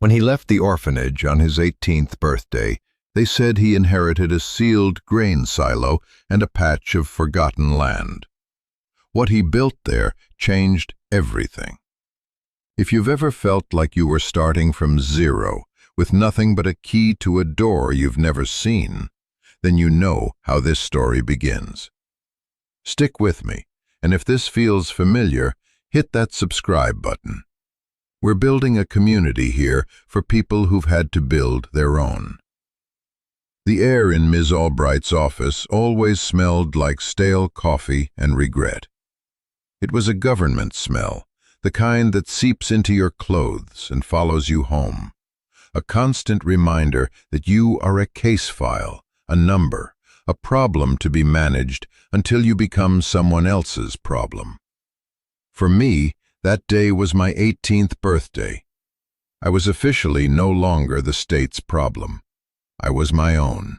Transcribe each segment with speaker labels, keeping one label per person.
Speaker 1: When he left the orphanage on his 18th birthday, they said he inherited a sealed grain silo and a patch of forgotten land. What he built there changed everything. If you've ever felt like you were starting from zero, with nothing but a key to a door you've never seen, then you know how this story begins. Stick with me, and if this feels familiar, hit that subscribe button. We're building a community here for people who've had to build their own. The air in Ms. Albright's office always smelled like stale coffee and regret. It was a government smell, the kind that seeps into your clothes and follows you home. A constant reminder that you are a case file, a number, a problem to be managed until you become someone else's problem. For me, that day was my 18th birthday. I was officially no longer the state's problem. I was my own.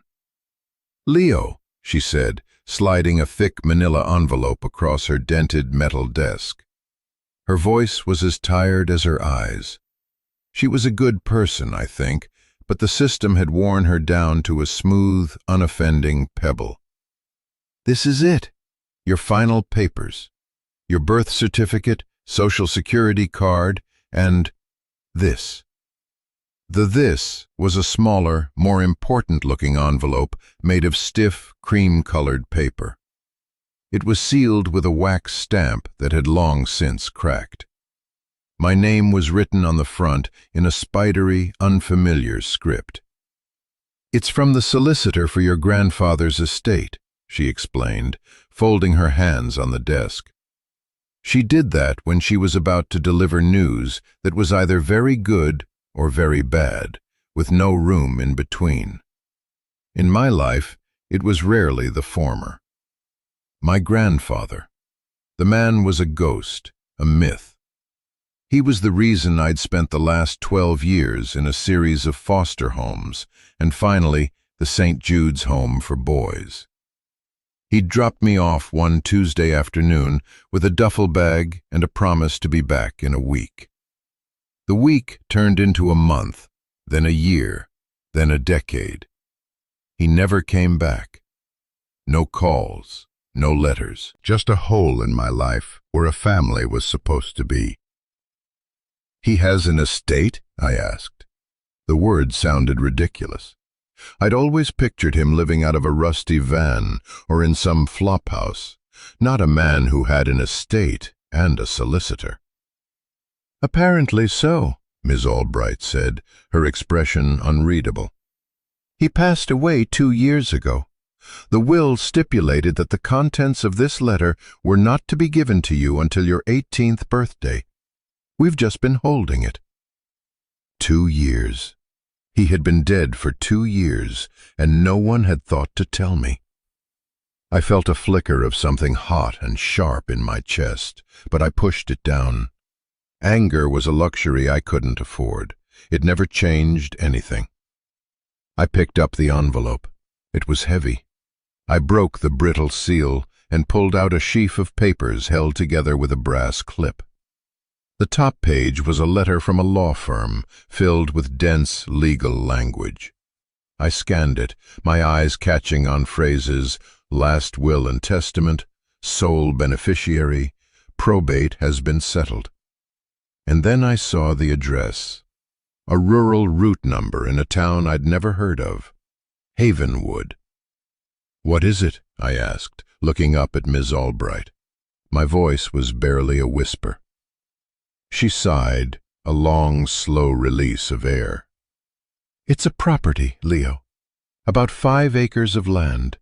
Speaker 1: "Leo," she said, sliding a thick manila envelope across her dented metal desk. Her voice was as tired as her eyes. She was a good person, I think, but the system had worn her down to a smooth, unoffending pebble. "This is it. Your final papers. Your birth certificate, social security card, and this." The "this" was a smaller, more important-looking envelope made of stiff, cream-colored paper. It was sealed with a wax stamp that had long since cracked. My name was written on the front in a spidery, unfamiliar script. "It's from the solicitor for your grandfather's estate," she explained, folding her hands on the desk. She did that when she was about to deliver news that was either very good or very bad, with no room in between. In my life, it was rarely the former. My grandfather. The man was a ghost, a myth. He was the reason I'd spent the last 12 years in a series of foster homes, and finally the St. Jude's Home for Boys. He'd dropped me off one Tuesday afternoon with a duffel bag and a promise to be back in a week. The week turned into a month, then a year, then a decade. He never came back. No calls, no letters, just a hole in my life where a family was supposed to be. "He has an estate?" I asked. The word sounded ridiculous. I'd always pictured him living out of a rusty van or in some flophouse, not a man who had an estate and a solicitor. "Apparently so," Ms. Albright said, her expression unreadable. "He passed away 2 years ago. The will stipulated that the contents of this letter were not to be given to you until your 18th birthday. We've just been holding it." 2 years. He had been dead for 2 years, and no one had thought to tell me. I felt a flicker of something hot and sharp in my chest, but I pushed it down. Anger was a luxury I couldn't afford. It never changed anything. I picked up the envelope. It was heavy. I broke the brittle seal and pulled out a sheaf of papers held together with a brass clip. The top page was a letter from a law firm, filled with dense legal language. I scanned it, my eyes catching on phrases, "last will and testament," "sole beneficiary," "probate has been settled." And then I saw the address, a rural route number in a town I'd never heard of, Havenwood. "What is it?" I asked, looking up at Ms. Albright. My voice was barely a whisper. She sighed, a long, slow release of air. "It's a property, Leo. About 5 acres of land.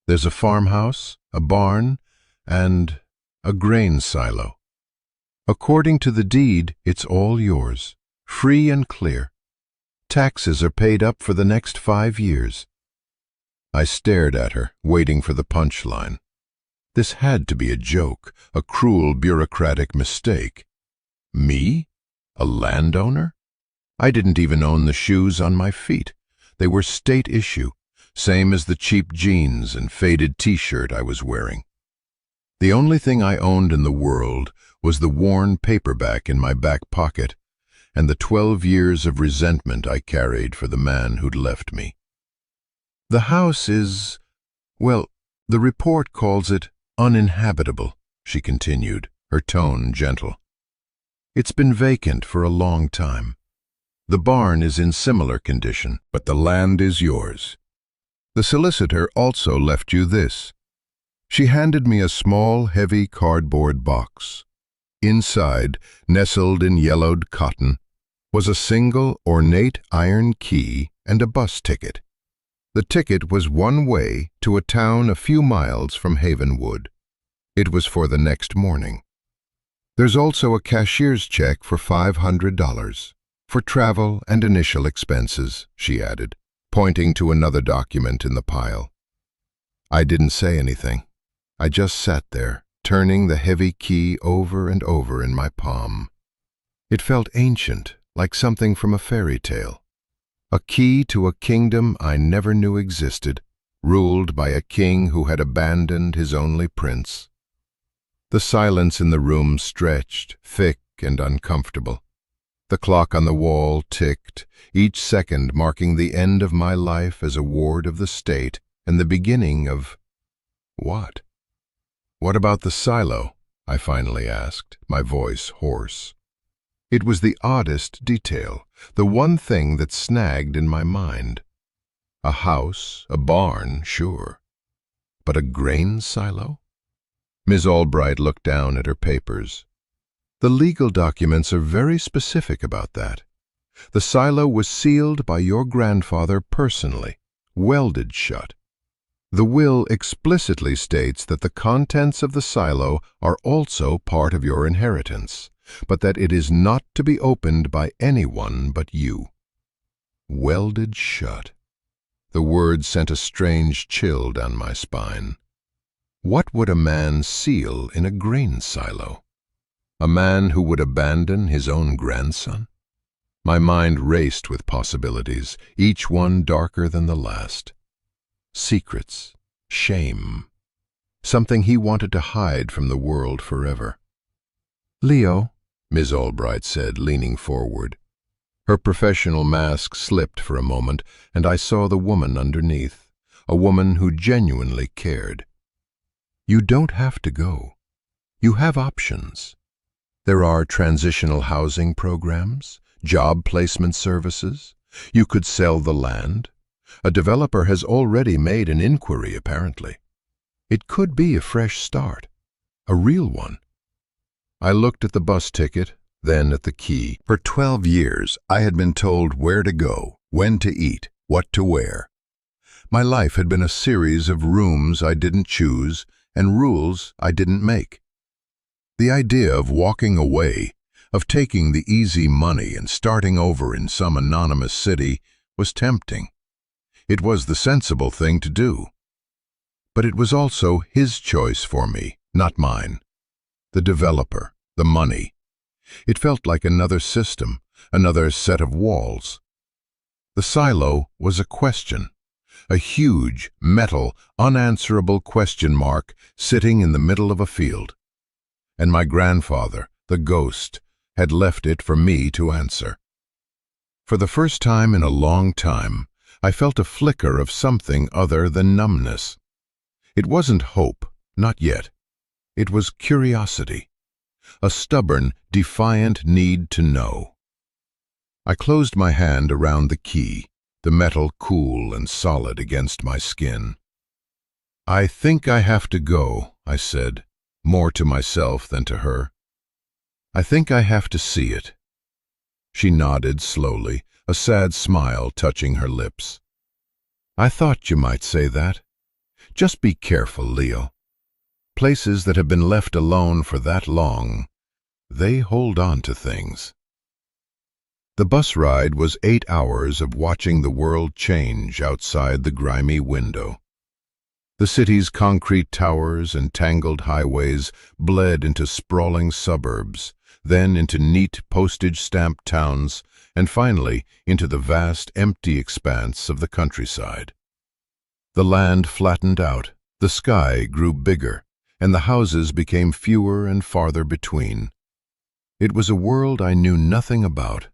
Speaker 1: There's a farmhouse, a barn, and a grain silo. According to the deed, it's all yours, free and clear. Taxes are paid up for the next 5 years. I stared at her, waiting for the punchline. This had to be a joke, a cruel bureaucratic mistake. Me? A landowner? I didn't even own the shoes on my feet. They were state issue, same as the cheap jeans and faded t-shirt I was wearing. The only thing I owned in the world was the worn paperback in my back pocket, and the 12 years of resentment I carried for the man who'd left me. The house is, well, the report calls it uninhabitable, she continued, her tone gentle. It's been vacant for a long time. The barn is in similar condition, but the land is yours. The solicitor also left you this. She handed me a small, heavy cardboard box. Inside, nestled in yellowed cotton, was a single, ornate iron key and a bus ticket. The ticket was one way to a town a few miles from Havenwood. It was for the next morning. There's also a cashier's check for $500, for travel and initial expenses, she added, pointing to another document in the pile. I didn't say anything. I just sat there, turning the heavy key over and over in my palm. It felt ancient, like something from a fairy tale. A key to a kingdom I never knew existed, ruled by a king who had abandoned his only prince. The silence in the room stretched, thick and uncomfortable. The clock on the wall ticked, each second marking the end of my life as a ward of the state and the beginning of what? What about the silo? I finally asked, my voice hoarse. It was the oddest detail, the one thing that snagged in my mind. A house, a barn, sure. But a grain silo? Ms. Albright looked down at her papers. The legal documents are very specific about that. The silo was sealed by your grandfather personally, welded shut. The will explicitly states that the contents of the silo are also part of your inheritance, but that it is not to be opened by anyone but you. Welded shut. The word sent a strange chill down my spine. What would a man seal in a grain silo? A man who would abandon his own grandson? My mind raced with possibilities, each one darker than the last. Secrets, shame, something he wanted to hide from the world forever. Leo, Ms. Albright said, leaning forward. Her professional mask slipped for a moment, and I saw the woman underneath, a woman who genuinely cared. You don't have to go. You have options. There are transitional housing programs, job placement services. You could sell the land. A developer has already made an inquiry, apparently. It could be a fresh start, a real one. I looked at the bus ticket, then at the key. For 12 years, I had been told where to go, when to eat, what to wear. My life had been a series of rooms I didn't choose and rules I didn't make. The idea of walking away, of taking the easy money and starting over in some anonymous city was tempting. It was the sensible thing to do. But it was also his choice for me, not mine. The developer, the money. It felt like another system, another set of walls. The silo was a question, a huge, metal, unanswerable question mark sitting in the middle of a field. And my grandfather, the ghost, had left it for me to answer. For the first time in a long time, I felt a flicker of something other than numbness. It wasn't hope, not yet. It was curiosity, a stubborn, defiant need to know. I closed my hand around the key, the metal cool and solid against my skin. I think I have to go, I said, more to myself than to her. I think I have to see it. She nodded slowly, a sad smile touching her lips. I thought you might say that. Just be careful, Leo. Places that have been left alone for that long, they hold on to things. The bus ride was 8 hours of watching the world change outside the grimy window. The city's concrete towers and tangled highways bled into sprawling suburbs, then into neat postage-stamped towns, and finally into the vast, empty expanse of the countryside. The land flattened out, the sky grew bigger, and the houses became fewer and farther between. It was a world I knew nothing about,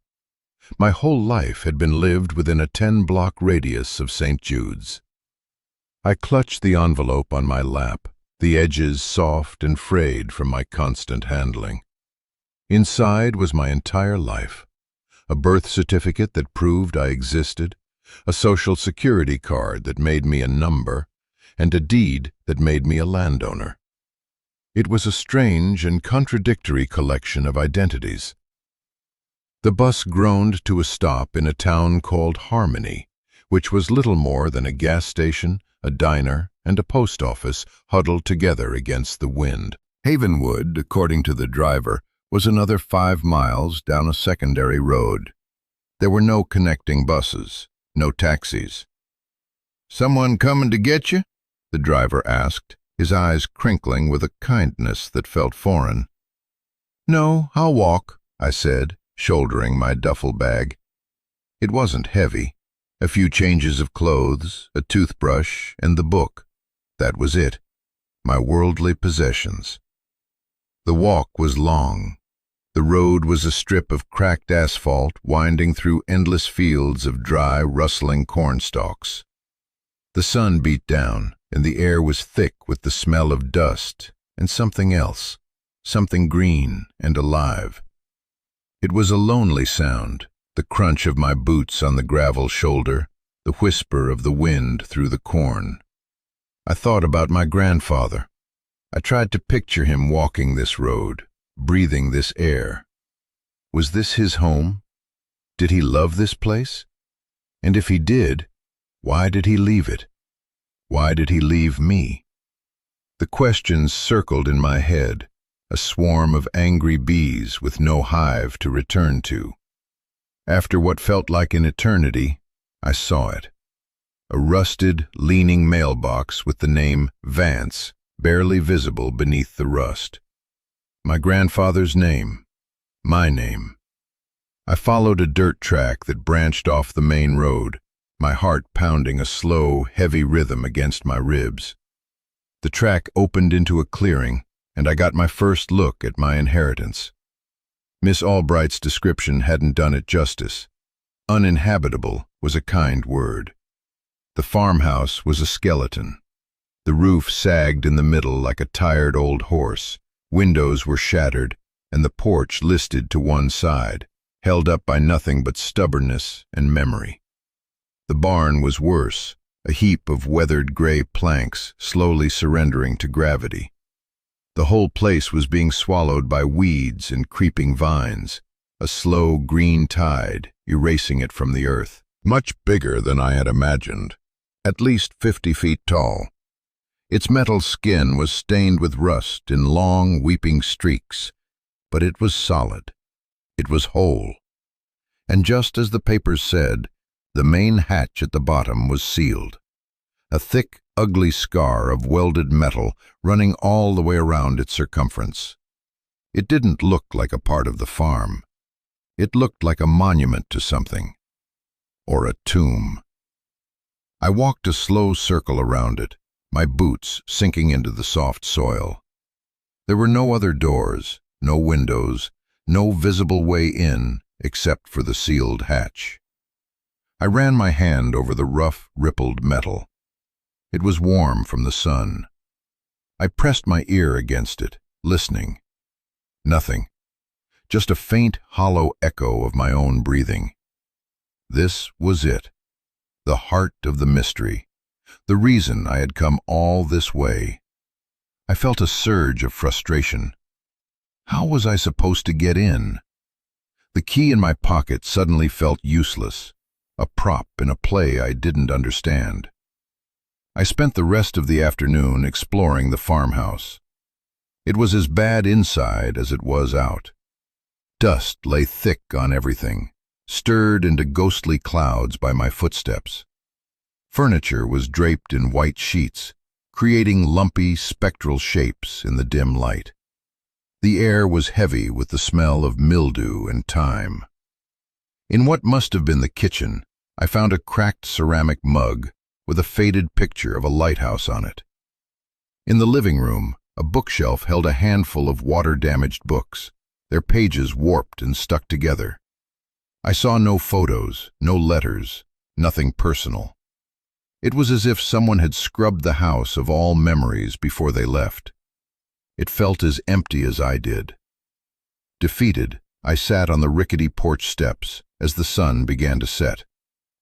Speaker 1: My whole life had been lived within a 10-block radius of St. Jude's. I clutched the envelope on my lap, the edges soft and frayed from my constant handling. Inside was my entire life, a birth certificate that proved I existed, a social security card that made me a number, and a deed that made me a landowner. It was a strange and contradictory collection of identities. The bus groaned to a stop in a town called Harmony, which was little more than a gas station, a diner, and a post office huddled together against the wind. Havenwood, according to the driver, was another 5 miles down a secondary road. There were no connecting buses, no taxis. "Someone coming to get you?" the driver asked, his eyes crinkling with a kindness that felt foreign. "No, I'll walk," I said, shouldering my duffel bag. It wasn't heavy. A few changes of clothes, a toothbrush, and the book. That was it. My worldly possessions. The walk was long. The road was a strip of cracked asphalt winding through endless fields of dry, rustling cornstalks. The sun beat down, and the air was thick with the smell of dust and something else, something green and alive. It was a lonely sound, the crunch of my boots on the gravel shoulder, the whisper of the wind through the corn. I thought about my grandfather. I tried to picture him walking this road, breathing this air. Was this his home? Did he love this place? And if he did, why did he leave it? Why did he leave me? The questions circled in my head, a swarm of angry bees with no hive to return to. After what felt like an eternity, I saw it. A rusted, leaning mailbox with the name Vance barely visible beneath the rust. My grandfather's name, my name. I followed a dirt track that branched off the main road, my heart pounding a slow, heavy rhythm against my ribs. The track opened into a clearing, and I got my first look at my inheritance. Miss Albright's description hadn't done it justice. Uninhabitable was a kind word. The farmhouse was a skeleton. The roof sagged in the middle like a tired old horse. Windows were shattered, and the porch listed to one side, held up by nothing but stubbornness and memory. The barn was worse, a heap of weathered gray planks slowly surrendering to gravity. The whole place was being swallowed by weeds and creeping vines, a slow green tide erasing it from the earth. Much bigger than I had imagined, at least 50 feet tall. Its metal skin was stained with rust in long, weeping streaks, but it was solid. It was whole. And just as the papers said, the main hatch at the bottom was sealed. A thick, ugly scar of welded metal running all the way around its circumference. It didn't look like a part of the farm. It looked like a monument to something. Or a tomb. I walked a slow circle around it, my boots sinking into the soft soil. There were no other doors, no windows, no visible way in except for the sealed hatch. I ran my hand over the rough, rippled metal. It was warm from the sun. I pressed my ear against it, listening. Nothing. Just a faint, hollow echo of my own breathing. This was it. The heart of the mystery. The reason I had come all this way. I felt a surge of frustration. How was I supposed to get in? The key in my pocket suddenly felt useless, a prop in a play I didn't understand. I spent the rest of the afternoon exploring the farmhouse. It was as bad inside as it was out. Dust lay thick on everything, stirred into ghostly clouds by my footsteps. Furniture was draped in white sheets, creating lumpy, spectral shapes in the dim light. The air was heavy with the smell of mildew and thyme. In what must have been the kitchen, I found a cracked ceramic mug with a faded picture of a lighthouse on it. In the living room, a bookshelf held a handful of water-damaged books, their pages warped and stuck together. I saw no photos, no letters, nothing personal. It was as if someone had scrubbed the house of all memories before they left. It felt as empty as I did. Defeated, I sat on the rickety porch steps as the sun began to set,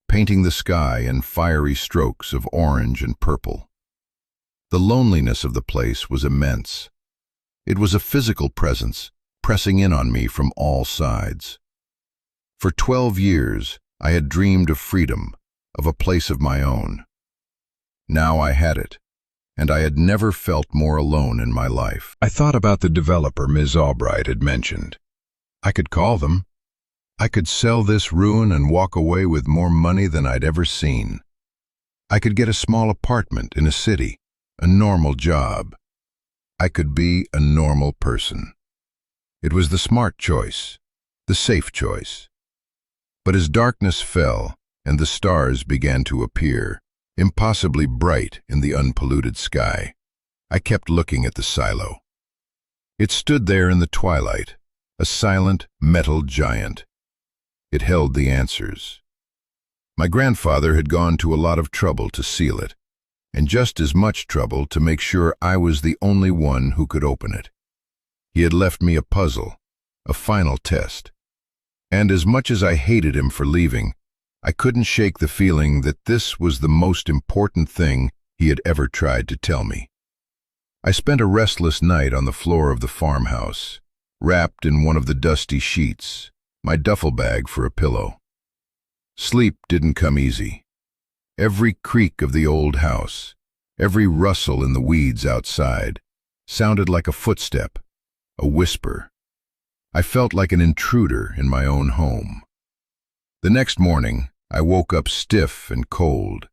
Speaker 1: painting the sky in fiery strokes of orange and purple. The loneliness of the place was immense. It was a physical presence, pressing in on me from all sides. For 12 years, I had dreamed of freedom, of a place of my own. Now I had it, and I had never felt more alone in my life. I thought about the developer Ms. Albright had mentioned. I could call them. I could sell this ruin and walk away with more money than I'd ever seen. I could get a small apartment in a city, a normal job. I could be a normal person. It was the smart choice, the safe choice. But as darkness fell and the stars began to appear, impossibly bright in the unpolluted sky, I kept looking at the silo. It stood there in the twilight, a silent metal giant. It held the answers. My grandfather had gone to a lot of trouble to seal it, and just as much trouble to make sure I was the only one who could open it. He had left me a puzzle, a final test. And as much as I hated him for leaving, I couldn't shake the feeling that this was the most important thing he had ever tried to tell me. I spent a restless night on the floor of the farmhouse, wrapped in one of the dusty sheets, my duffel bag for a pillow. Sleep didn't come easy. Every creak of the old house, every rustle in the weeds outside, sounded like a footstep, a whisper. I felt like an intruder in my own home. The next morning, I woke up stiff and cold,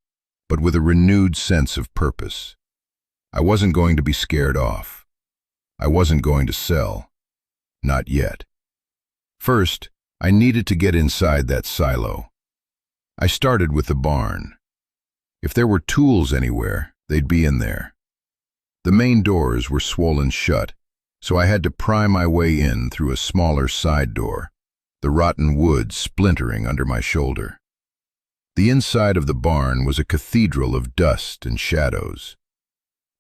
Speaker 1: but with a renewed sense of purpose. I wasn't going to be scared off. I wasn't going to sell. Not yet. First, I needed to get inside that silo. I started with the barn. If there were tools anywhere, they'd be in there. The main doors were swollen shut, so I had to pry my way in through a smaller side door, the rotten wood splintering under my shoulder. The inside of the barn was a cathedral of dust and shadows.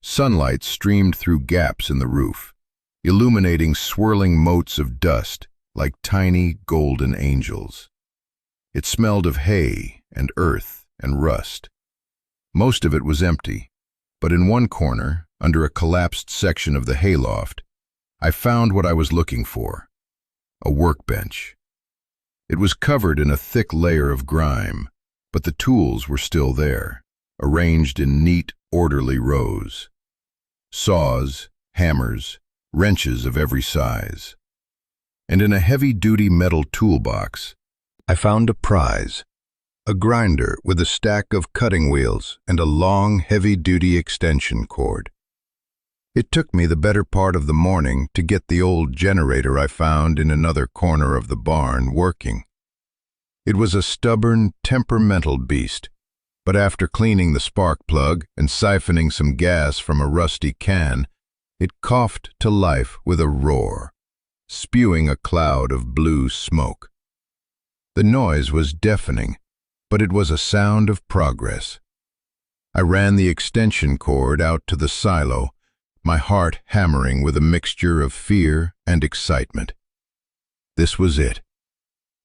Speaker 1: Sunlight streamed through gaps in the roof, illuminating swirling motes of dust like tiny golden angels. It smelled of hay and earth and rust. Most of it was empty, but in one corner, under a collapsed section of the hayloft, I found what I was looking for, a workbench. It was covered in a thick layer of grime, but the tools were still there, arranged in neat, orderly rows. Saws, hammers, wrenches of every size. And in a heavy-duty metal toolbox, I found a prize, a grinder with a stack of cutting wheels and a long, heavy-duty extension cord. It took me the better part of the morning to get the old generator I found in another corner of the barn working. It was a stubborn, temperamental beast, but after cleaning the spark plug and siphoning some gas from a rusty can, it coughed to life with a roar, spewing a cloud of blue smoke. The noise was deafening, but it was a sound of progress. I ran the extension cord out to the silo, my heart hammering with a mixture of fear and excitement. This was it.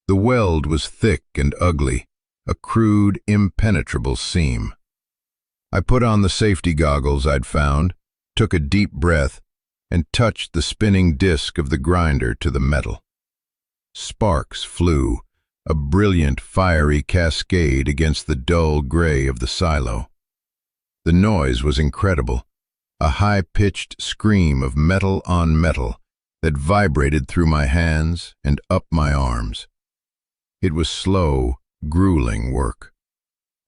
Speaker 1: The weld was thick and ugly, a crude, impenetrable seam. I put on the safety goggles I'd found, took a deep breath, and touched the spinning disc of the grinder to the metal. Sparks flew, a brilliant, fiery cascade against the dull gray of the silo. The noise was incredible, a high-pitched scream of metal on metal that vibrated through my hands and up my arms. It was slow, grueling work.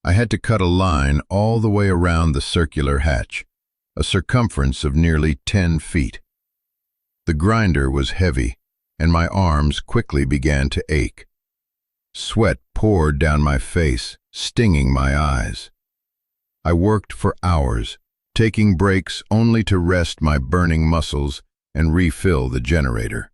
Speaker 1: I had to cut a line all the way around the circular hatch, a circumference of nearly 10 feet. The grinder was heavy, and my arms quickly began to ache. Sweat poured down my face, stinging my eyes. I worked for hours, taking breaks only to rest my burning muscles and refill the generator.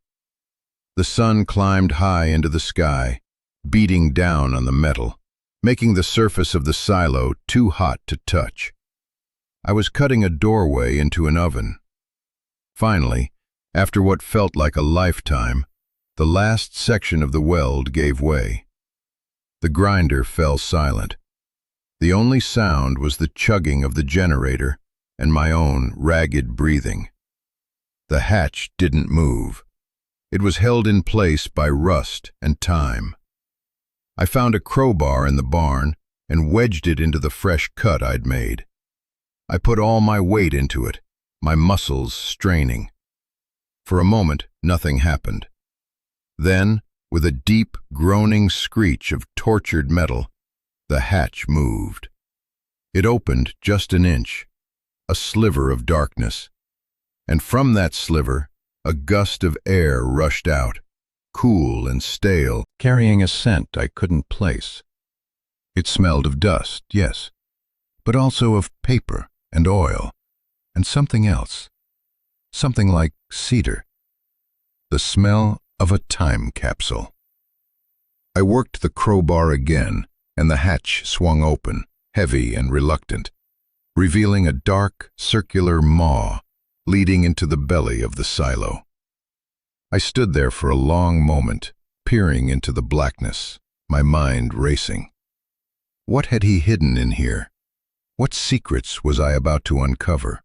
Speaker 1: The sun climbed high into the sky, beating down on the metal, making the surface of the silo too hot to touch. I was cutting a doorway into an oven. Finally, after what felt like a lifetime, the last section of the weld gave way. The grinder fell silent. The only sound was the chugging of the generator and my own ragged breathing. The hatch didn't move. It was held in place by rust and time. I found a crowbar in the barn and wedged it into the fresh cut I'd made. I put all my weight into it, my muscles straining. For a moment, nothing happened. Then, with a deep, groaning screech of tortured metal, the hatch moved. It opened just an inch, a sliver of darkness. And from that sliver, a gust of air rushed out, cool and stale, carrying a scent I couldn't place. It smelled of dust, yes, but also of paper and oil, and something else, something like cedar. The smell of a time capsule. I worked the crowbar again, and the hatch swung open, heavy and reluctant, revealing a dark, circular maw leading into the belly of the silo. I stood there for a long moment, peering into the blackness, my mind racing. What had he hidden in here? What secrets was I about to uncover?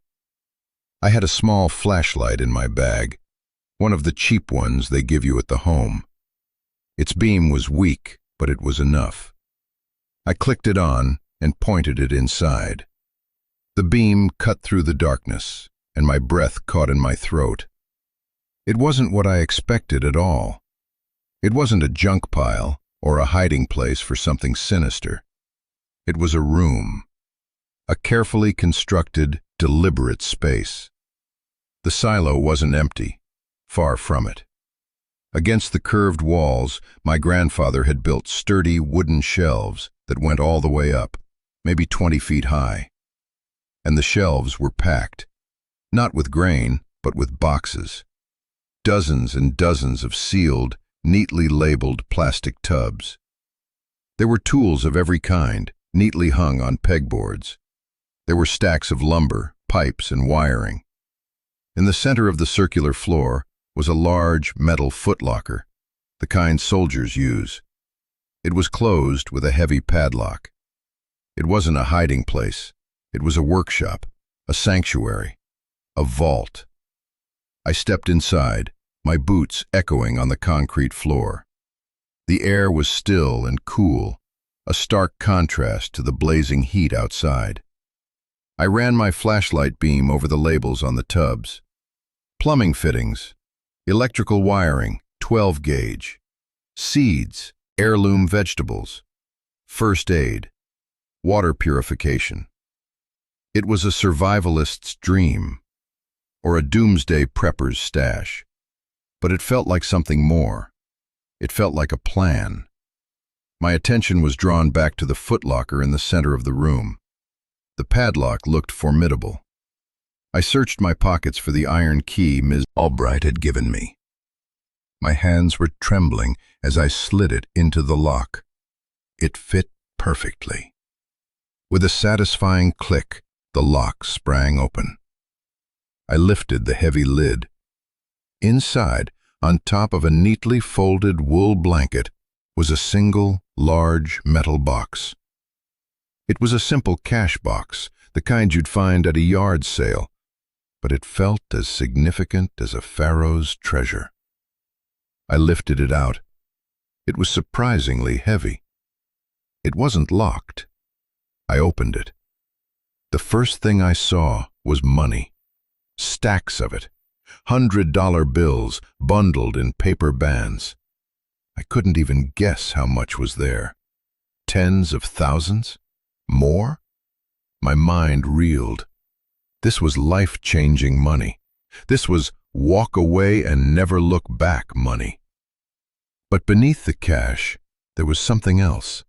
Speaker 1: I had a small flashlight in my bag, one of the cheap ones they give you at the home. Its beam was weak, but it was enough. I clicked it on and pointed it inside. The beam cut through the darkness, and my breath caught in my throat. It wasn't what I expected at all. It wasn't a junk pile or a hiding place for something sinister. It was a room, a carefully constructed, deliberate space. The silo wasn't empty, far from it. Against the curved walls, my grandfather had built sturdy wooden shelves that went all the way up, maybe 20 feet high. And the shelves were packed, not with grain, but with boxes. Dozens and dozens of sealed, neatly labeled plastic tubs. There were tools of every kind, neatly hung on pegboards. There were stacks of lumber, pipes, and wiring. In the center of the circular floor was a large metal footlocker, the kind soldiers use. It was closed with a heavy padlock. It wasn't a hiding place. It was a workshop, a sanctuary, a vault. I stepped inside, my boots echoing on the concrete floor. The air was still and cool, a stark contrast to the blazing heat outside. I ran my flashlight beam over the labels on the tubs. Plumbing fittings, electrical wiring, 12 gauge, seeds, heirloom vegetables, first aid, water purification. It was a survivalist's dream, or a doomsday prepper's stash. But it felt like something more. It felt like a plan. My attention was drawn back to the footlocker in the center of the room. The padlock looked formidable. I searched my pockets for the iron key Ms. Albright had given me. My hands were trembling as I slid it into the lock. It fit perfectly. With a satisfying click, the lock sprang open. I lifted the heavy lid. Inside, on top of a neatly folded wool blanket, was a single, large metal box. It was a simple cash box, the kind you'd find at a yard sale, but it felt as significant as a pharaoh's treasure. I lifted it out. It was surprisingly heavy. It wasn't locked. I opened it. The first thing I saw was money. Stacks of it. $100 bills bundled in paper bands. I couldn't even guess how much was there. Tens of thousands? More? My mind reeled. This was life-changing money. This was walk away and never look back money. But beneath the cash, there was something else.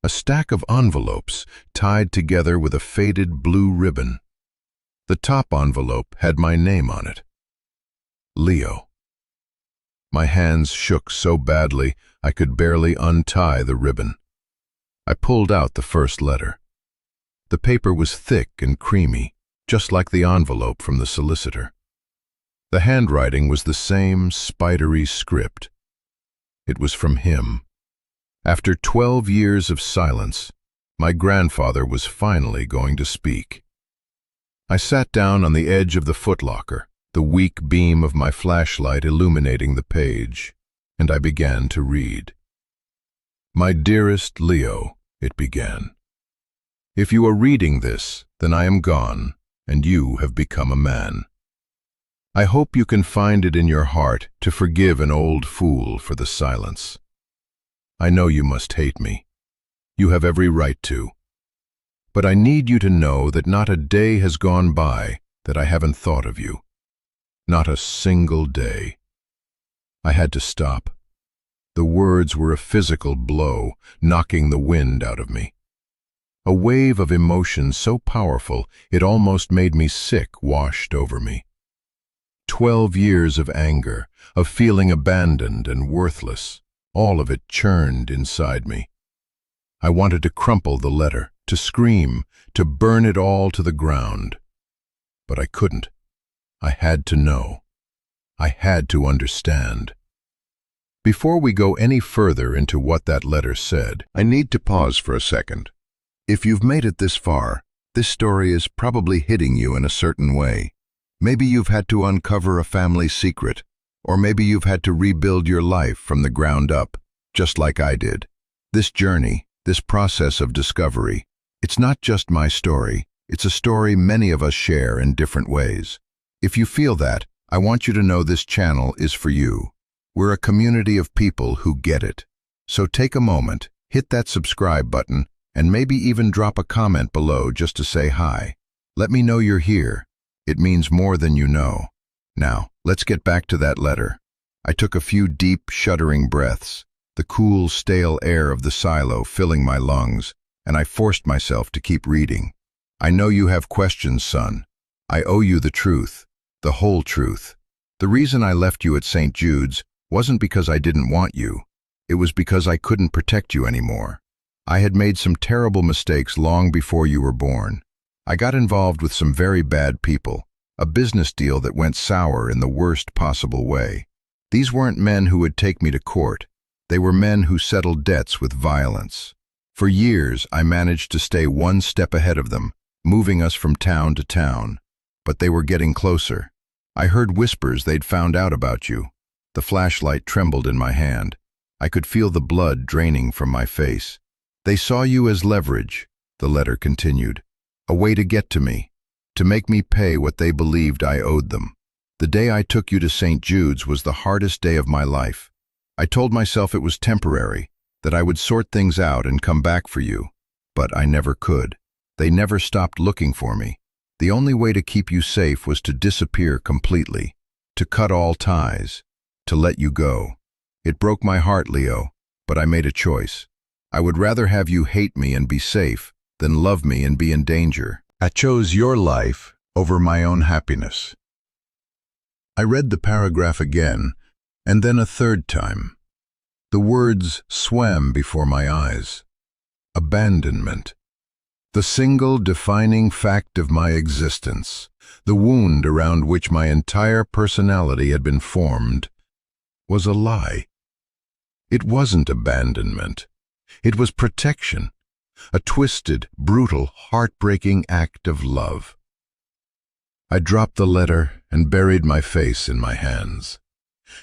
Speaker 1: A stack of envelopes tied together with a faded blue ribbon. The top envelope had my name on it. Leo. My hands shook so badly I could barely untie the ribbon. I pulled out the first letter. The paper was thick and creamy, just like the envelope from the solicitor. The handwriting was the same spidery script. It was from him. After 12 years of silence, my grandfather was finally going to speak. I sat down on the edge of the footlocker, the weak beam of my flashlight illuminating the page, and I began to read. "My dearest Leo," it began. "If you are reading this, then I am gone, and you have become a man. I hope you can find it in your heart to forgive an old fool for the silence. I know you must hate me. You have every right to. But I need you to know that not a day has gone by that I haven't thought of you. Not a single day." I had to stop. The words were a physical blow, knocking the wind out of me. A wave of emotion so powerful it almost made me sick washed over me. 12 years of anger, of feeling abandoned and worthless, all of it churned inside me. I wanted to crumple the letter, to scream, to burn it all to the ground. But I couldn't. I had to know. I had to understand. Before we go any further into what that letter said, I need to pause for a second. If you've made it this far, this story is probably hitting you in a certain way. Maybe you've had to uncover a family secret, or maybe you've had to rebuild your life from the ground up, just like I did. This journey, this process of discovery, it's not just my story, it's a story many of us share in different ways. If you feel that, I want you to know this channel is for you. We're a community of people who get it. So take a moment, hit that subscribe button, and maybe even drop a comment below just to say hi. Let me know you're here. It means more than you know. Now, let's get back to that letter. I took a few deep, shuddering breaths, the cool, stale air of the silo filling my lungs, and I forced myself to keep reading. "I know you have questions, son. I owe you the truth, the whole truth. The reason I left you at St. Jude's wasn't because I didn't want you. It was because I couldn't protect you anymore. I had made some terrible mistakes long before you were born. I got involved with some very bad people, a business deal that went sour in the worst possible way. These weren't men who would take me to court. They were men who settled debts with violence. For years, I managed to stay one step ahead of them, moving us from town to town. But they were getting closer. I heard whispers they'd found out about you. The flashlight trembled in my hand. I could feel the blood draining from my face. They saw you as leverage," the letter continued, "a way to get to me, to make me pay what they believed I owed them. The day I took you to St. Jude's was the hardest day of my life. I told myself it was temporary, that I would sort things out and come back for you. But I never could. They never stopped looking for me. The only way to keep you safe was to disappear completely, to cut all ties, to let you go. It broke my heart, Leo, but I made a choice. I would rather have you hate me and be safe than love me and be in danger. I chose your life over my own happiness." I read the paragraph again, and then a third time. The words swam before my eyes. Abandonment. The single defining fact of my existence, the wound around which my entire personality had been formed, was a lie. It wasn't abandonment. It was protection, a twisted, brutal, heartbreaking act of love. I dropped the letter and buried my face in my hands.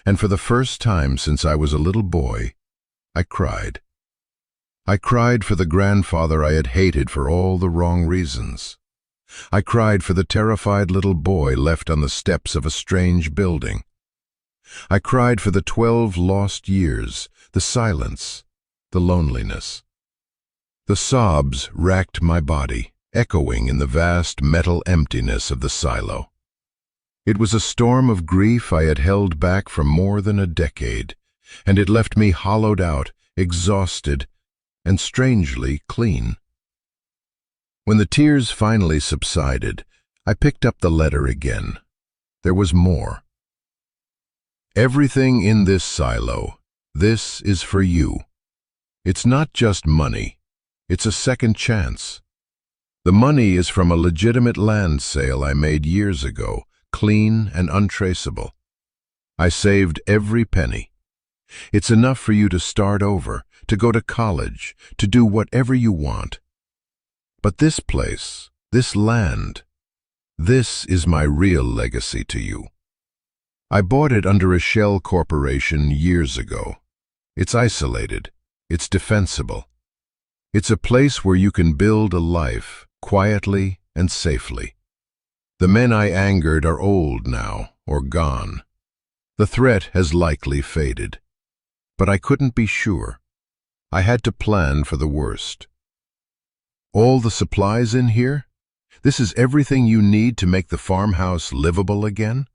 Speaker 1: And for the first time since I was a little boy, I cried. I cried for the grandfather I had hated for all the wrong reasons. I cried for the terrified little boy left on the steps of a strange building. I cried for the 12 lost years, the silence, the loneliness. The sobs racked my body, echoing in the vast metal emptiness of the silo. It was a storm of grief I had held back for more than a decade, and it left me hollowed out, exhausted, and strangely clean. When the tears finally subsided, I picked up the letter again. There was more. Everything in this silo, this is for you. It's not just money, it's a second chance. The money is from a legitimate land sale I made years ago, clean and untraceable. I saved every penny. It's enough for you to start over, to go to college, to do whatever you want. But this place, this land, this is my real legacy to you. I bought it under a shell corporation years ago. It's isolated. It's defensible. It's a place where you can build a life, quietly and safely. The men I angered are old now, or gone. The threat has likely faded. But I couldn't be sure. I had to plan for the worst. All the supplies in here? This is everything you need to make the farmhouse livable again?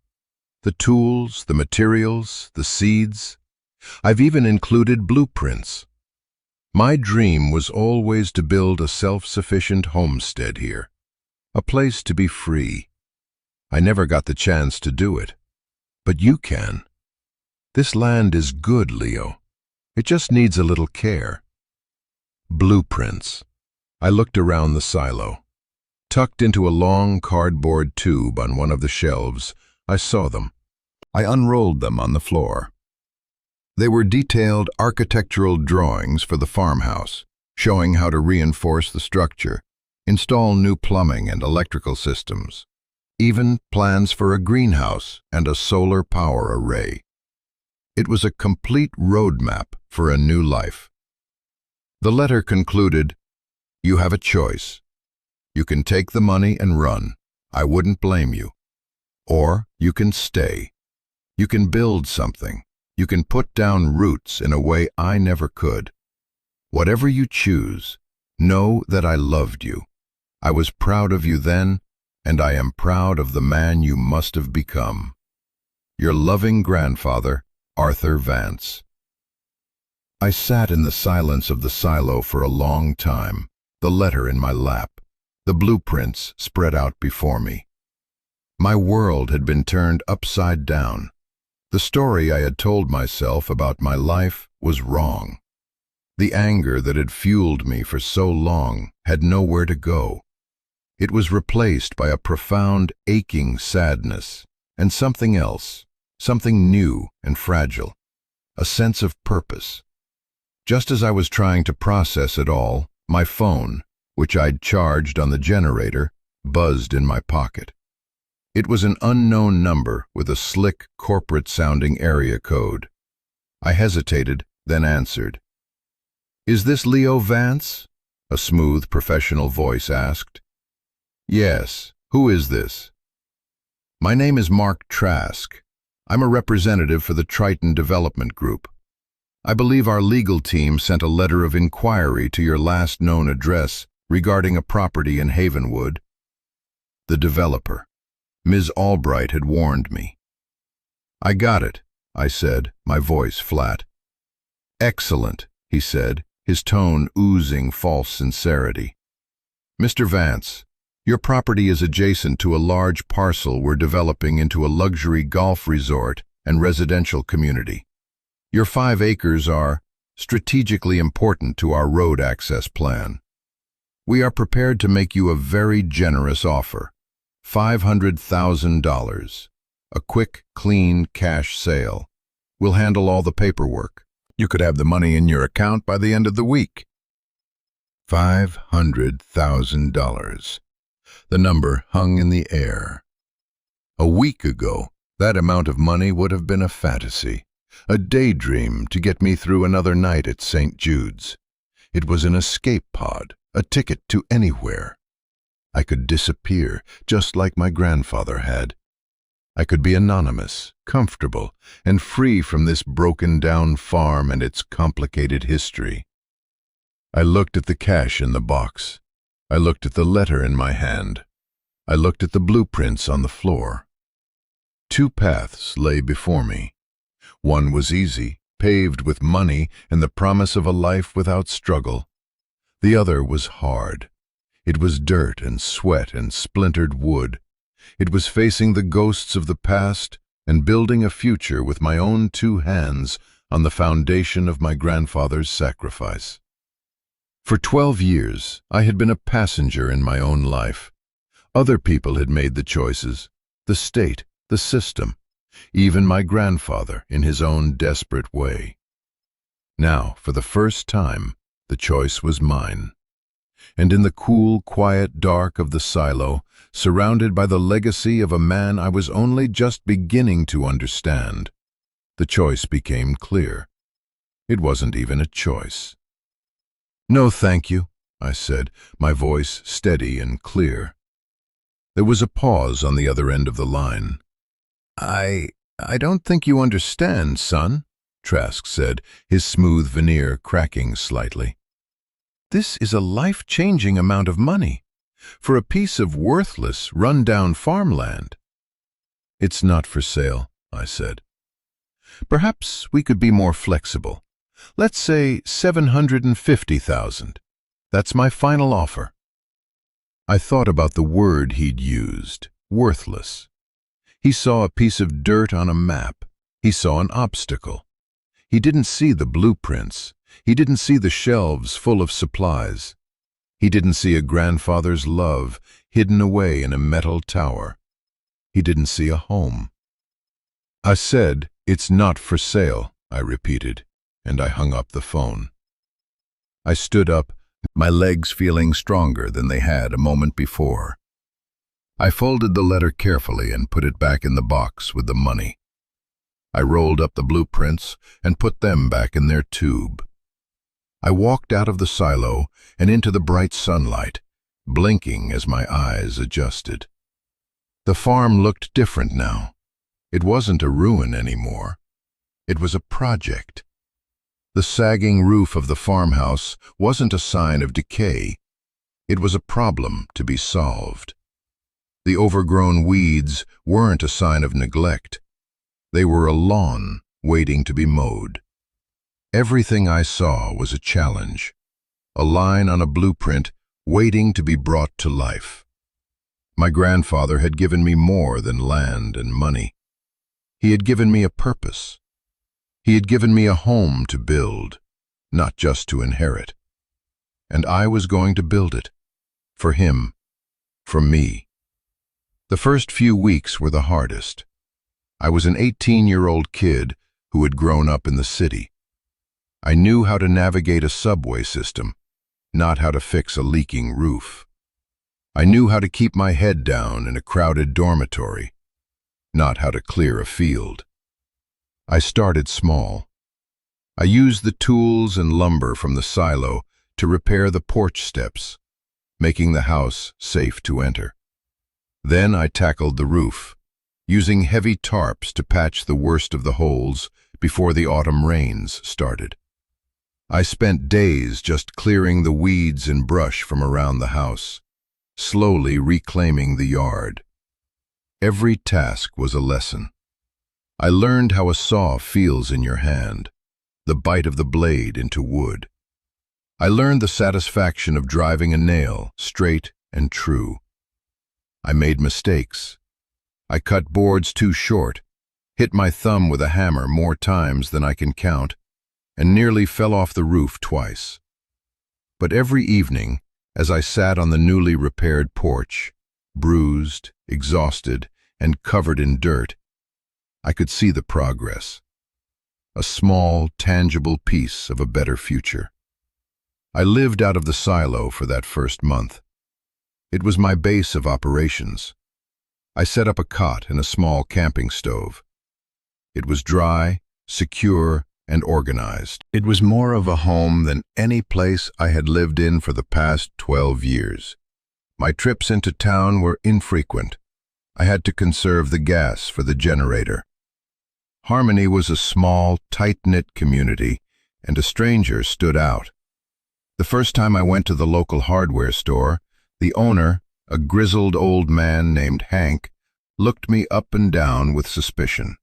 Speaker 1: The tools, the materials, the seeds. I've even included blueprints. My dream was always to build a self-sufficient homestead here, a place to be free. I never got the chance to do it, but you can. This land is good, Leo. It just needs a little care. Blueprints. I looked around the silo. Tucked into a long cardboard tube on one of the shelves, I saw them. I unrolled them on the floor. They were detailed architectural drawings for the farmhouse, showing how to reinforce the structure, install new plumbing and electrical systems, even plans for a greenhouse and a solar power array. It was a complete roadmap for a new life. The letter concluded, "You have a choice. You can take the money and run. I wouldn't blame you. Or you can stay. You can build something. You can put down roots in a way I never could. Whatever you choose, know that I loved you. I was proud of you then, and I am proud of the man you must have become. Your loving grandfather, Arthur Vance." I sat in the silence of the silo for a long time, the letter in my lap, the blueprints spread out before me. My world had been turned upside down. The story I had told myself about my life was wrong. The anger that had fueled me for so long had nowhere to go. It was replaced by a profound, aching sadness and something else, something new and fragile, a sense of purpose. Just as I was trying to process it all, my phone, which I'd charged on the generator, buzzed in my pocket. It was an unknown number with a slick, corporate-sounding area code. I hesitated, then answered. "Is this Leo Vance?" a smooth, professional voice asked. "Yes. Who is this?" "My name is Mark Trask. I'm a representative for the Triton Development Group. I believe our legal team sent a letter of inquiry to your last known address regarding a property in Havenwood." The developer. Ms. Albright had warned me. "I got it," I said, my voice flat. "Excellent," he said, his tone oozing false sincerity. "Mr. Vance, your property is adjacent to a large parcel we're developing into a luxury golf resort and residential community. Your 5 acres are strategically important to our road access plan. We are prepared to make you a very generous offer. $500,000. A quick, clean cash sale. We'll handle all the paperwork. You could have the money in your account by the end of the week." $500,000. The number hung in the air. A week ago, that amount of money would have been a fantasy, a daydream to get me through another night at St. Jude's. It was an escape pod, a ticket to anywhere. I could disappear, just like my grandfather had. I could be anonymous, comfortable, and free from this broken-down farm and its complicated history. I looked at the cash in the box. I looked at the letter in my hand. I looked at the blueprints on the floor. 2 paths lay before me. One was easy, paved with money and the promise of a life without struggle. The other was hard. It was dirt and sweat and splintered wood. It was facing the ghosts of the past and building a future with my own 2 hands on the foundation of my grandfather's sacrifice. For 12 years, I had been a passenger in my own life. Other people had made the choices, the state, the system, even my grandfather in his own desperate way. Now, for the first time, the choice was mine. And in the cool, quiet dark of the silo, surrounded by the legacy of a man I was only just beginning to understand, the choice became clear. It wasn't even a choice. "No, thank you," I said, my voice steady and clear. There was a pause on the other end of the line. I don't think you understand, son," Trask said, his smooth veneer cracking slightly. "This is a life-changing amount of money for a piece of worthless, run-down farmland." "It's not for sale," I said. "Perhaps we could be more flexible. Let's say 750,000. That's my final offer." I thought about the word he'd used, worthless. He saw a piece of dirt on a map. He saw an obstacle. He didn't see the blueprints. He didn't see the shelves full of supplies. He didn't see a grandfather's love hidden away in a metal tower. He didn't see a home. I said, "It's not for sale," I repeated, and I hung up the phone. I stood up, my legs feeling stronger than they had a moment before. I folded the letter carefully and put it back in the box with the money. I rolled up the blueprints and put them back in their tube. I walked out of the silo and into the bright sunlight, blinking as my eyes adjusted. The farm looked different now. It wasn't a ruin anymore. It was a project. The sagging roof of the farmhouse wasn't a sign of decay. It was a problem to be solved. The overgrown weeds weren't a sign of neglect. They were a lawn waiting to be mowed. Everything I saw was a challenge, a line on a blueprint waiting to be brought to life. My grandfather had given me more than land and money. He had given me a purpose. He had given me a home to build, not just to inherit. And I was going to build it. For him. For me. The first few weeks were the hardest. I was an 18-year-old kid who had grown up in the city. I knew how to navigate a subway system, not how to fix a leaking roof. I knew how to keep my head down in a crowded dormitory, not how to clear a field. I started small. I used the tools and lumber from the silo to repair the porch steps, making the house safe to enter. Then I tackled the roof, using heavy tarps to patch the worst of the holes before the autumn rains started. I spent days just clearing the weeds and brush from around the house, slowly reclaiming the yard. Every task was a lesson. I learned how a saw feels in your hand, the bite of the blade into wood. I learned the satisfaction of driving a nail straight and true. I made mistakes. I cut boards too short, hit my thumb with a hammer more times than I can count, and nearly fell off the roof twice. But every evening, as I sat on the newly repaired porch, bruised, exhausted, and covered in dirt, I could see the progress. A small, tangible piece of a better future. I lived out of the silo for that first month. It was my base of operations. I set up a cot and a small camping stove. It was dry, secure, and organized. It was more of a home than any place I had lived in for the past 12 years. My trips into town were infrequent. I had to conserve the gas for the generator. Harmony was a small, tight-knit community, and a stranger stood out. The first time I went to the local hardware store, the owner, a grizzled old man named Hank, looked me up and down with suspicion.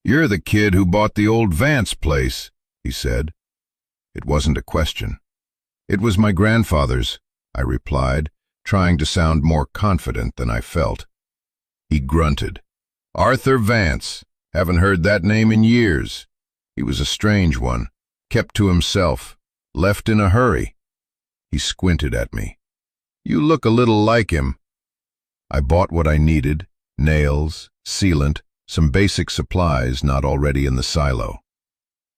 Speaker 1: "You're the kid who bought the old Vance place," he said. It wasn't a question. "It was my grandfather's," I replied, trying to sound more confident than I felt. He grunted. Arthur Vance. Haven't heard that name in years. He was a strange one, kept to himself, left in a hurry. He squinted at me. You look a little like him. I bought what I needed, nails, sealant, some basic supplies not already in the silo.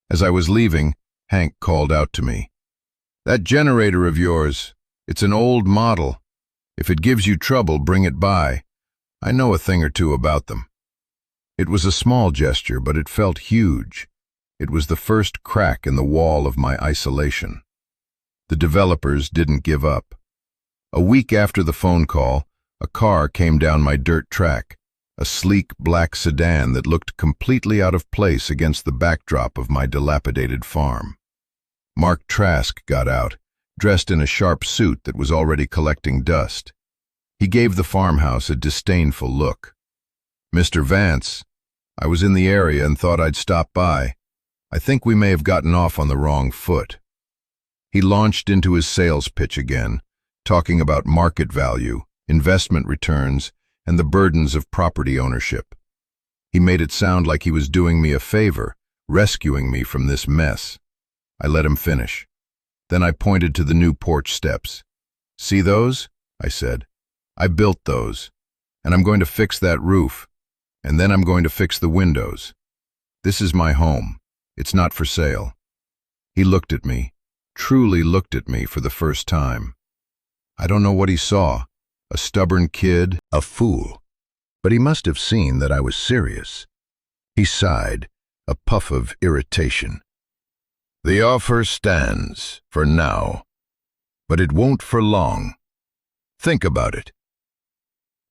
Speaker 1: As I was leaving, Hank called out to me. That generator of yours, it's an old model. If it gives you trouble, bring it by. I know a thing or two about them. It was a small gesture, but it felt huge. It was the first crack in the wall of my isolation. The developers didn't give up. A week after the phone call, a car came down my dirt track, a sleek black sedan that looked completely out of place against the backdrop of my dilapidated farm. Mark Trask got out, dressed in a sharp suit that was already collecting dust. He gave the farmhouse a disdainful look. Mr. Vance, I was in the area and thought I'd stop by. I think we may have gotten off on the wrong foot. He launched into his sales pitch again, talking about market value, investment returns, and the burdens of property ownership. He made it sound like he was doing me a favor, rescuing me from this mess. I let him finish. Then I pointed to the new porch steps. See those? I said. I built those, and I'm going to fix that roof, and then I'm going to fix the windows. This is my home. It's not for sale. He looked at me, truly looked at me for the first time. I don't know what he saw, a stubborn kid, a fool, but he must have seen that I was serious. He sighed, a puff of irritation. The offer stands, for now, but it won't for long. Think about it.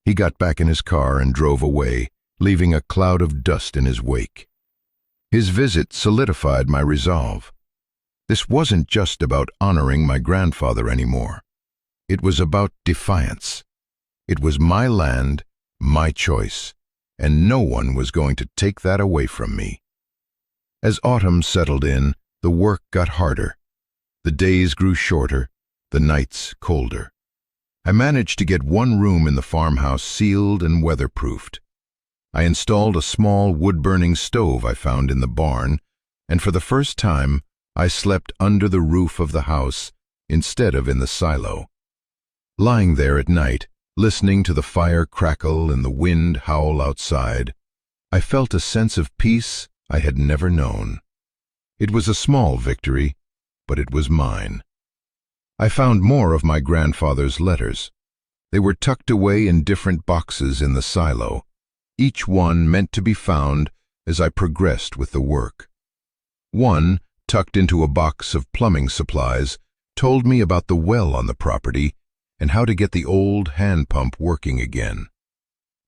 Speaker 1: He got back in his car and drove away, leaving a cloud of dust in his wake. His visit solidified my resolve. This wasn't just about honoring my grandfather anymore. It was about defiance. It was my land, my choice, and no one was going to take that away from me. As autumn settled in, the work got harder. The days grew shorter, the nights colder. I managed to get one room in the farmhouse sealed and weatherproofed. I installed a small wood-burning stove I found in the barn, and for the first time, I slept under the roof of the house instead of in the silo. Lying there at night, listening to the fire crackle and the wind howl outside, I felt a sense of peace I had never known. It was a small victory, but it was mine. I found more of my grandfather's letters. They were tucked away in different boxes in the silo, each one meant to be found as I progressed with the work. One, tucked into a box of plumbing supplies, told me about the well on the property and how to get the old hand pump working again.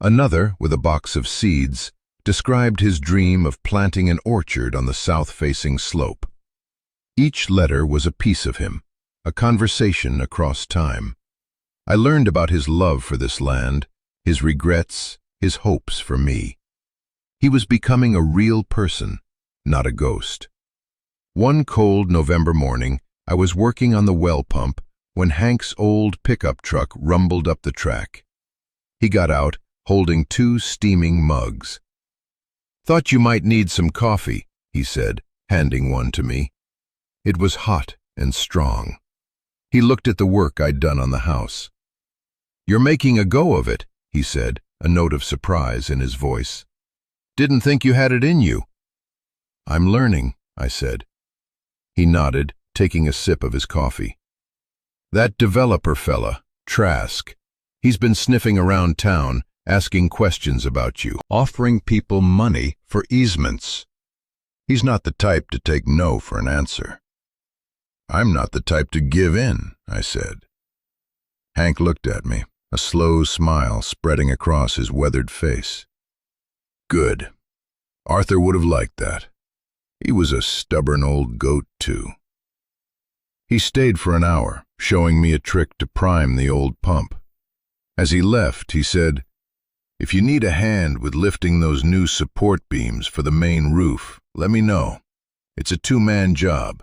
Speaker 1: Another, with a box of seeds, described his dream of planting an orchard on the south-facing slope. Each letter was a piece of him, a conversation across time. I learned about his love for this land, his regrets, his hopes for me. He was becoming a real person, not a ghost. One cold November morning, I was working on the well pump when Hank's old pickup truck rumbled up the track. He got out, holding 2 steaming mugs. "Thought you might need some coffee," he said, handing one to me. It was hot and strong. He looked at the work I'd done on the house. "You're making a go of it," he said, a note of surprise in his voice. "Didn't think you had it in you." "I'm learning," I said. He nodded, taking a sip of his coffee. "That developer fella, Trask, he's been sniffing around town, asking questions about you, offering people money for easements. He's not the type to take no for an answer." "I'm not the type to give in," I said. Hank looked at me, a slow smile spreading across his weathered face. "Good. Arthur would have liked that. He was a stubborn old goat, too." He stayed for an hour, showing me a trick to prime the old pump. As he left, he said, "If you need a hand with lifting those new support beams for the main roof, let me know. It's a 2-man job."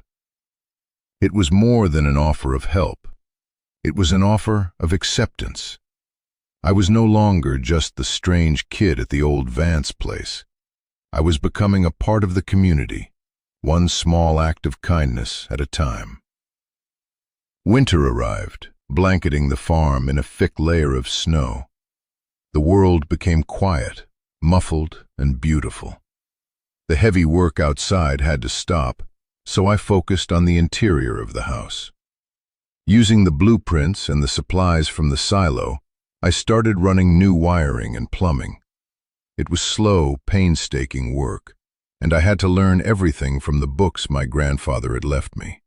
Speaker 1: It was more than an offer of help. It was an offer of acceptance. I was no longer just the strange kid at the old Vance place. I was becoming a part of the community, one small act of kindness at a time. Winter arrived, blanketing the farm in a thick layer of snow. The world became quiet, muffled, and beautiful. The heavy work outside had to stop, so I focused on the interior of the house. Using the blueprints and the supplies from the silo, I started running new wiring and plumbing. It was slow, painstaking work, and I had to learn everything from the books my grandfather had left me.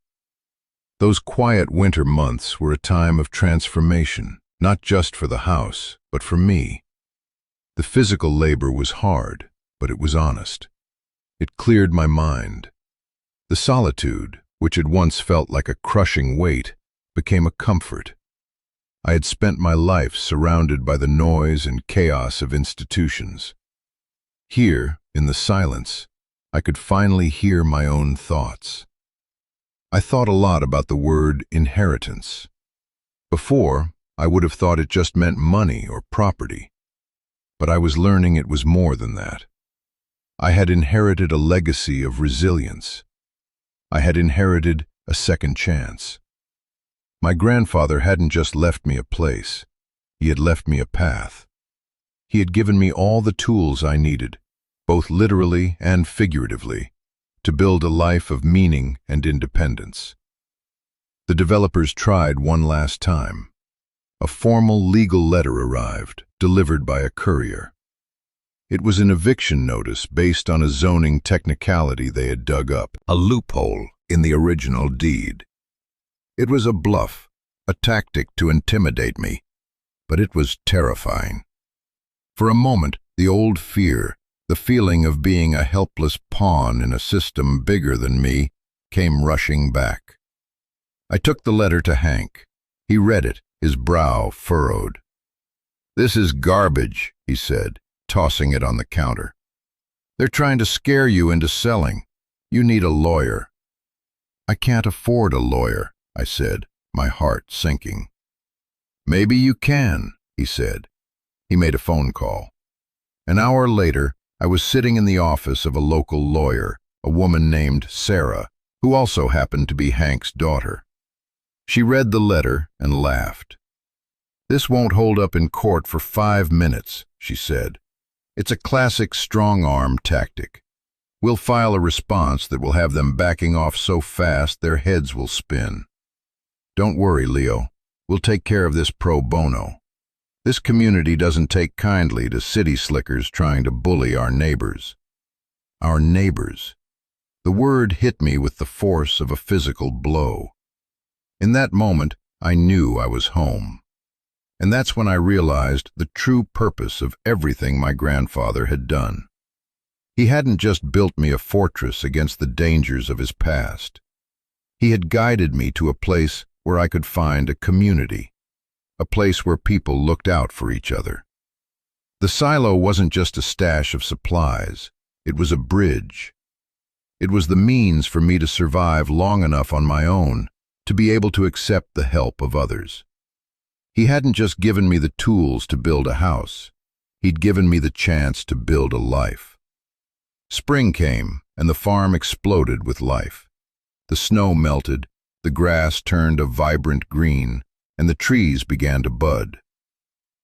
Speaker 1: Those quiet winter months were a time of transformation, not just for the house, but for me. The physical labor was hard, but it was honest. It cleared my mind. The solitude, which had once felt like a crushing weight, became a comfort. I had spent my life surrounded by the noise and chaos of institutions. Here, in the silence, I could finally hear my own thoughts. I thought a lot about the word inheritance. Before, I would have thought it just meant money or property. But I was learning it was more than that. I had inherited a legacy of resilience. I had inherited a second chance. My grandfather hadn't just left me a place. He had left me a path. He had given me all the tools I needed, both literally and figuratively, to build a life of meaning and independence. The developers tried one last time. A formal legal letter arrived, delivered by a courier. It was an eviction notice based on a zoning technicality they had dug up, a loophole in the original deed. It was a bluff, a tactic to intimidate me, but it was terrifying. For a moment, the old fear, the feeling of being a helpless pawn in a system bigger than me, came rushing back. I took the letter to Hank. He read it, his brow furrowed. "This is garbage," he said, tossing it on the counter. "They're trying to scare you into selling. You need a lawyer." "I can't afford a lawyer," I said, my heart sinking. "Maybe you can," he said. He made a phone call. An hour later, I was sitting in the office of a local lawyer, a woman named Sarah, who also happened to be Hank's daughter. She read the letter and laughed. "This won't hold up in court for 5 minutes," she said. "It's a classic strong-arm tactic. We'll file a response that will have them backing off so fast their heads will spin. Don't worry, Leo. We'll take care of this pro bono. This community doesn't take kindly to city slickers trying to bully our neighbors." Our neighbors. The word hit me with the force of a physical blow. In that moment, I knew I was home. And that's when I realized the true purpose of everything my grandfather had done. He hadn't just built me a fortress against the dangers of his past. He had guided me to a place where I could find a community, a place where people looked out for each other. The silo wasn't just a stash of supplies, it was a bridge. It was the means for me to survive long enough on my own to be able to accept the help of others. He hadn't just given me the tools to build a house, he'd given me the chance to build a life. Spring came, and the farm exploded with life. The snow melted, the grass turned a vibrant green, and the trees began to bud.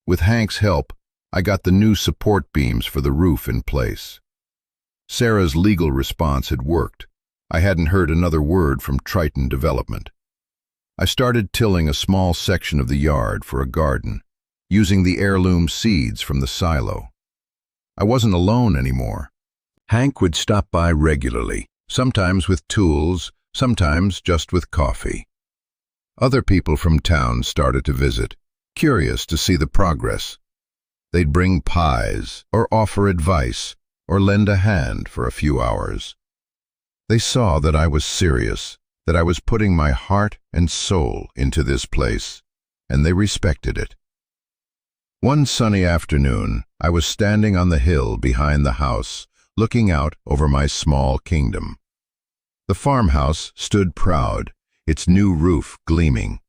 Speaker 1: With Hank's help, I got the new support beams for the roof in place. Sarah's legal response had worked. I hadn't heard another word from Triton Development. I started tilling a small section of the yard for a garden, using the heirloom seeds from the silo. I wasn't alone anymore. Hank would stop by regularly, sometimes with tools, sometimes just with coffee. Other people from town started to visit, curious to see the progress. They'd bring pies, or offer advice, or lend a hand for a few hours. They saw that I was serious, that I was putting my heart and soul into this place, and they respected it. One sunny afternoon, I was standing on the hill behind the house, looking out over my small kingdom. The farmhouse stood proud, its new roof gleaming.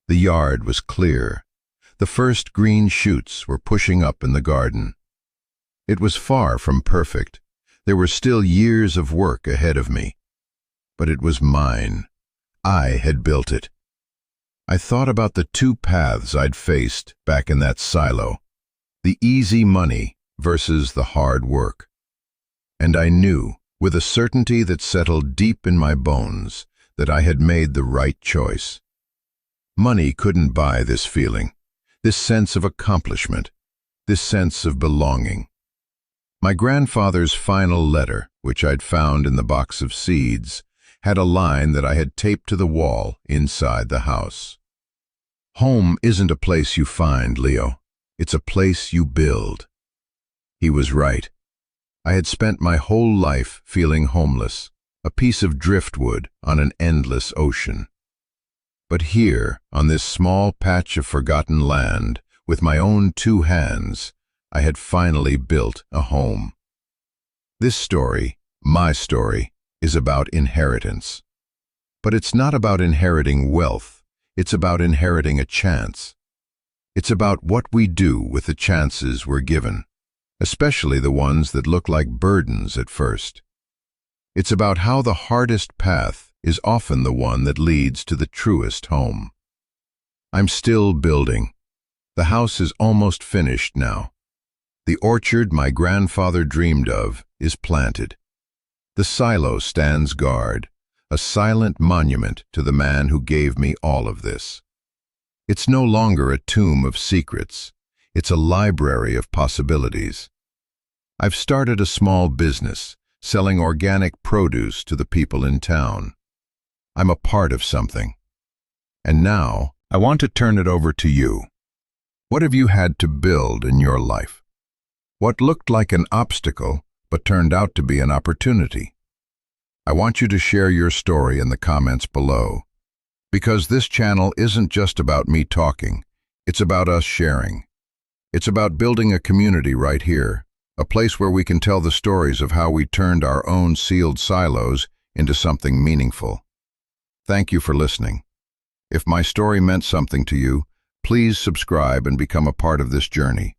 Speaker 1: The yard was clear. The first green shoots were pushing up in the garden. It was far from perfect. There were still years of work ahead of me. But it was mine. I had built it. I thought about the two paths I'd faced back in that silo, the easy money versus the hard work. And I knew, with a certainty that settled deep in my bones, that I had made the right choice. Money couldn't buy this feeling, this sense of accomplishment, this sense of belonging. My grandfather's final letter, which I'd found in the box of seeds, had a line that I had taped to the wall inside the house. Home isn't a place you find, Leo. It's a place you build. He was right. I had spent my whole life feeling homeless, a piece of driftwood on an endless ocean. But here, on this small patch of forgotten land, with my own two hands, I had finally built a home. This story, my story, is about inheritance. But it's not about inheriting wealth, it's about inheriting a chance. It's about what we do with the chances we're given, especially the ones that look like burdens at first. It's about how the hardest path is often the one that leads to the truest home. I'm still building. The house is almost finished now. The orchard my grandfather dreamed of is planted. The silo stands guard, a silent monument to the man who gave me all of this. It's no longer a tomb of secrets. It's a library of possibilities. I've started a small business, selling organic produce to the people in town. I'm a part of something. And now, I want to turn it over to you. What have you had to build in your life? What looked like an obstacle, but turned out to be an opportunity? I want you to share your story in the comments below. Because this channel isn't just about me talking, it's about us sharing. It's about building a community right here, a place where we can tell the stories of how we turned our own sealed silos into something meaningful. Thank you for listening. If my story meant something to you, please subscribe and become a part of this journey.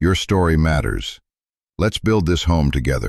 Speaker 1: Your story matters. Let's build this home together.